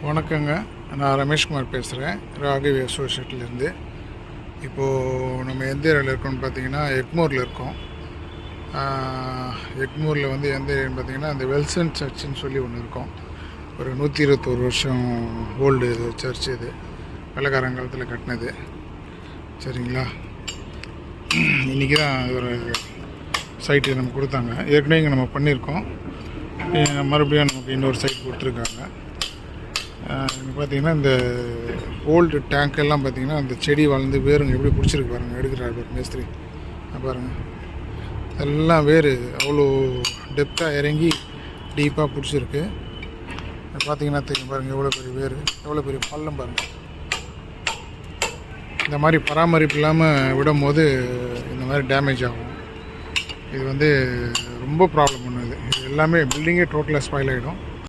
வணக்கங்க. நான் ரமேஷ்குமார் பேசுகிறேன், ராகவி அசோசியேட்லேருந்து. இப்போது நம்ம எந்த ஏரியாவில் இருக்கோம்னு பார்த்தீங்கன்னா எக்மோரில் இருக்கோம். எக்மோரில் வந்து எந்த ஏரியான்னு பார்த்தீங்கன்னா அந்த வெல்சன் சர்ச்சுன்னு சொல்லி ஒன்று இருக்கும். ஒரு 121 வருஷம் ஓல்டு சர்ச். இது வெள்ளைக்காரங்காலத்தில் கட்டினது. சரிங்களா, இன்றைக்கி தான் ஒரு சைட்டு நம்ம கொடுத்தாங்க. ஏற்கனவே இங்கே நம்ம பண்ணியிருக்கோம். மறுபடியும் நமக்கு இன்னொரு சைட் கொடுத்துருக்காங்க. பார்த்திங்கன்னா இந்த ஓல்டு டேங்க்கெல்லாம் பார்த்திங்கன்னா அந்த செடி வளர்ந்து வேருங்க எப்படி பிடிச்சிருக்கு பாருங்கள். எடுக்கிறாரு மேஸ்திரி பாருங்கள், எல்லாம் வேர் அவ்வளோ டெப்த்தாக இறங்கி டீப்பாக பிடிச்சிருக்கு. பார்த்திங்கன்னா தெரியும் பாருங்கள், எவ்வளோ பெரிய வேர், எவ்வளோ பெரிய பள்ளம் பாருங்கள். இந்த மாதிரி பராமரிப்பு இல்லாமல் விடும் போது இந்த மாதிரி டேமேஜ் ஆகும். இது வந்து ரொம்ப ப்ராப்ளம் பண்ணுது. இது எல்லாமே பில்டிங்கே டோட்டலாக ஸ்பாயில் ஆகிடும்.